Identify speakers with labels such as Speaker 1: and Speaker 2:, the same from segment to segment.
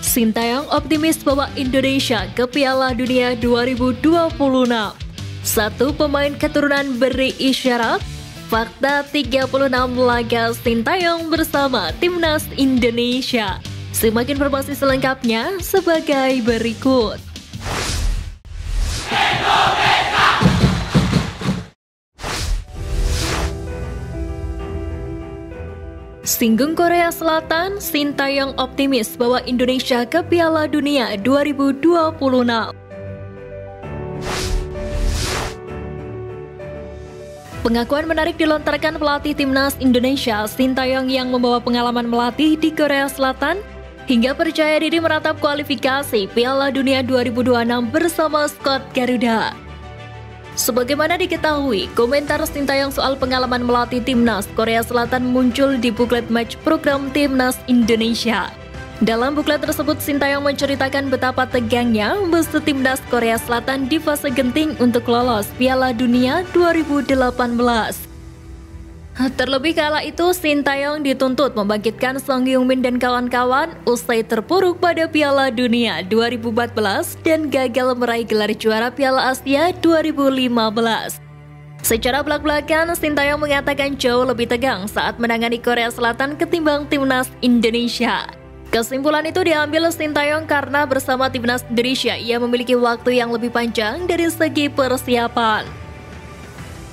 Speaker 1: Sintayong optimis bawa Indonesia ke Piala Dunia 2026. Satu pemain keturunan beri isyarat. Fakta 36 laga Sintayong bersama Timnas Indonesia. Simak informasi selengkapnya sebagai berikut. Singgung Korea Selatan, Sintayong optimis bawa Indonesia ke Piala Dunia 2026. Pengakuan menarik dilontarkan pelatih Timnas Indonesia, Sintayong yang membawa pengalaman melatih di Korea Selatan hingga percaya diri meratap kualifikasi Piala Dunia 2026 bersama skuad Garuda. Sebagaimana diketahui, komentar Sintayong soal pengalaman melatih Timnas Korea Selatan muncul di buklet match program Timnas Indonesia. Dalam buklet tersebut, Sintayong menceritakan betapa tegangnya musuh Timnas Korea Selatan di fase genting untuk lolos Piala Dunia 2018. Terlebih kala itu, Sintayong dituntut membangkitkan Song Heung-min dan kawan-kawan usai terpuruk pada Piala Dunia 2014 dan gagal meraih gelar juara Piala Asia 2015. Secara belak-belakan, Sintayong mengatakan jauh lebih tegang saat menangani Korea Selatan ketimbang Timnas Indonesia. Kesimpulan itu diambil Sintayong karena bersama Timnas Indonesia ia memiliki waktu yang lebih panjang dari segi persiapan.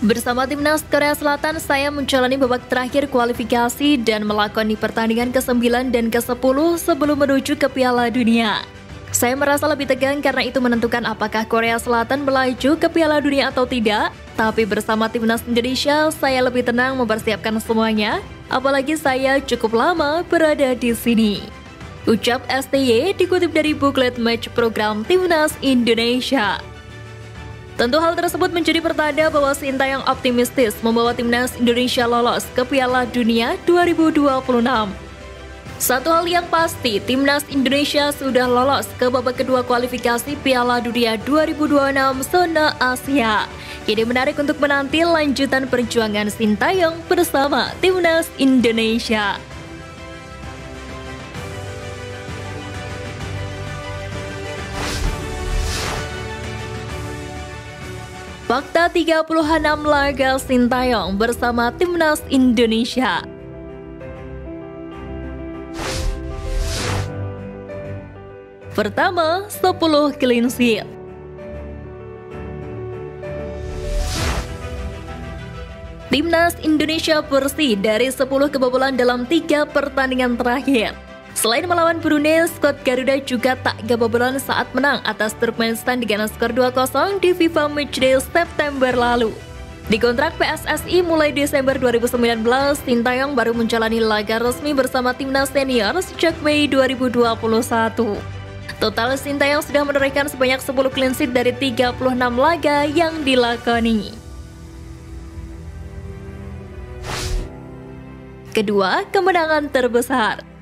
Speaker 1: Bersama Timnas Korea Selatan, saya menjalani babak terakhir kualifikasi dan melakoni pertandingan ke-9 dan ke-10 sebelum menuju ke Piala Dunia. Saya merasa lebih tegang karena itu menentukan apakah Korea Selatan melaju ke Piala Dunia atau tidak. Tapi bersama Timnas Indonesia, saya lebih tenang mempersiapkan semuanya, apalagi saya cukup lama berada di sini. Ucap STY dikutip dari buklet match program Timnas Indonesia. Tentu hal tersebut menjadi pertanda bahwa Sintayong optimistis membawa Timnas Indonesia lolos ke Piala Dunia 2026. Satu hal yang pasti, Timnas Indonesia sudah lolos ke babak kedua kualifikasi Piala Dunia 2026 zona Asia. Jadi menarik untuk menanti lanjutan perjuangan Sintayong bersama Timnas Indonesia. Fakta 36 laga Sintayong bersama Timnas Indonesia. Pertama, 10 clean sheet. Timnas Indonesia bersih dari 10 kebobolan dalam 3 pertandingan terakhir. Selain melawan Brunei, skuad Garuda juga tak kebobolan saat menang atas Turkmenistan dengan skor 2-0 di FIFA Matchday September lalu. Di kontrak PSSI mulai Desember 2019, Sintayong baru menjalani laga resmi bersama timnas senior sejak Mei 2021. Total Sintayong sudah menorehkan sebanyak 10 clean sheet dari 36 laga yang dilakoni. Kedua, kemenangan terbesar.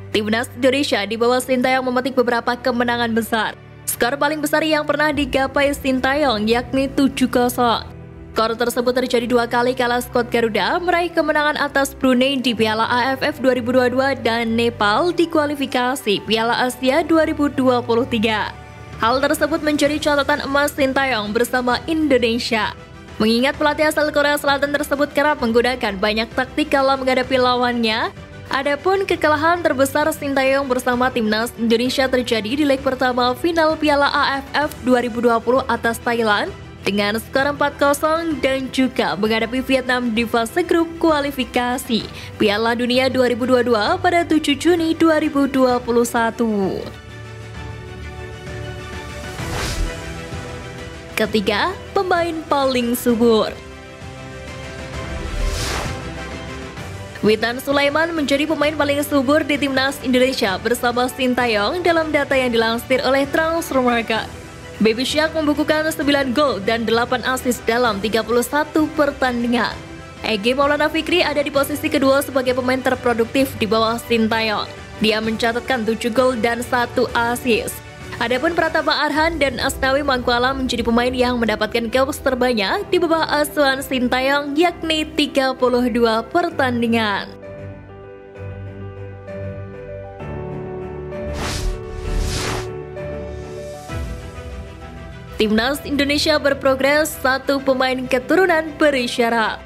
Speaker 1: Timnas Indonesia di bawah Sintayong memetik beberapa kemenangan besar. Skor paling besar yang pernah digapai Sintayong yakni 7-0. Skor tersebut terjadi 2 kali kala skuad Garuda meraih kemenangan atas Brunei di Piala AFF 2022 dan Nepal di kualifikasi Piala Asia 2023. Hal tersebut menjadi catatan emas Sintayong bersama Indonesia. Mengingat pelatih asal Korea Selatan tersebut kerap menggunakan banyak taktik kala menghadapi lawannya. Adapun kekalahan terbesar Sintayong bersama Timnas Indonesia terjadi di leg pertama final Piala AFF 2020 atas Thailand dengan skor 4-0 dan juga menghadapi Vietnam di fase grup kualifikasi Piala Dunia 2022 pada 7 Juni 2021. Ketiga, pemain paling subur. Witan Sulaiman menjadi pemain paling subur di Timnas Indonesia bersama Sintayong dalam data yang dilansir oleh Transfermarkt. Baby Shark membukukan 9 gol dan 8 assist dalam 31 pertandingan. Egy Maulana Fikri ada di posisi kedua sebagai pemain terproduktif di bawah Sintayong. Dia mencatatkan 7 gol dan 1 assist. Adapun Pratama Arhan dan Asnawi Mangkualam menjadi pemain yang mendapatkan gols terbanyak di bawah asuhan Sintayong yakni 32 pertandingan. Timnas Indonesia berprogres, 1 pemain keturunan berisyarat.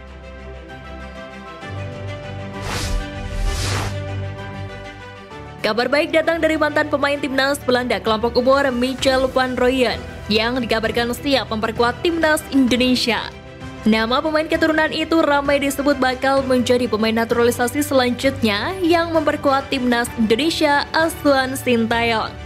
Speaker 1: Kabar baik datang dari mantan pemain Timnas Belanda kelompok umur Michel van Rooyen yang dikabarkan siap memperkuat Timnas Indonesia. Nama pemain keturunan itu ramai disebut bakal menjadi pemain naturalisasi selanjutnya yang memperkuat Timnas Indonesia asuhan Sintayong.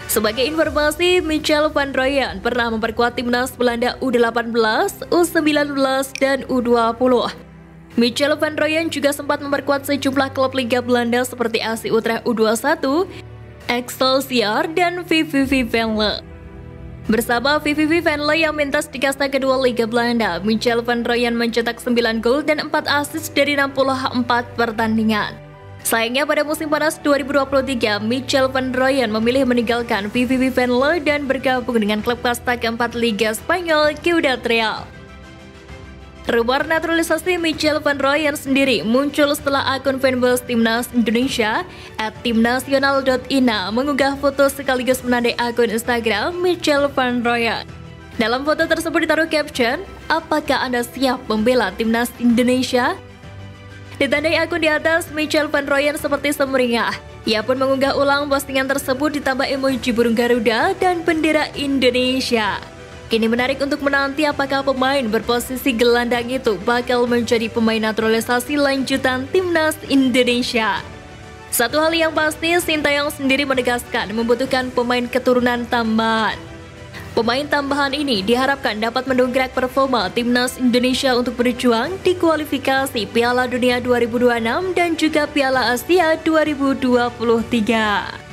Speaker 1: Sebagai informasi, Michel van Rooyen pernah memperkuat Timnas Belanda U18, U19, dan U20. Michel van Rooyen juga sempat memperkuat sejumlah klub Liga Belanda seperti AC Utrecht U21, Excelsior, dan VVV Venlo. Bersama VVV Venlo yang mentas di kasta kedua Liga Belanda, Michel van Rooyen mencetak 9 gol dan 4 assist dari 64 pertandingan. Sayangnya pada musim panas 2023, Michel van Rooyen memilih meninggalkan VVV Venlo dan bergabung dengan klub kasta keempat Liga Spanyol, Ciudad Real. Rumor naturalisasi Michel van Rooyen sendiri muncul setelah akun fanbase Timnas Indonesia @timnasional.ina mengunggah foto sekaligus menandai akun Instagram Michel van Rooyen. Dalam foto tersebut ditaruh caption, "Apakah Anda siap membela Timnas Indonesia?" Ditandai akun di atas, Michel van Rooyen seperti semeringah. Ia pun mengunggah ulang postingan tersebut ditambah emoji burung Garuda dan bendera Indonesia. Kini menarik untuk menanti apakah pemain berposisi gelandang itu bakal menjadi pemain naturalisasi lanjutan Timnas Indonesia. Satu hal yang pasti, Sintayong sendiri menegaskan membutuhkan pemain keturunan tambahan. Pemain tambahan ini diharapkan dapat mendongkrak performa Timnas Indonesia untuk berjuang di kualifikasi Piala Dunia 2026 dan juga Piala Asia 2023.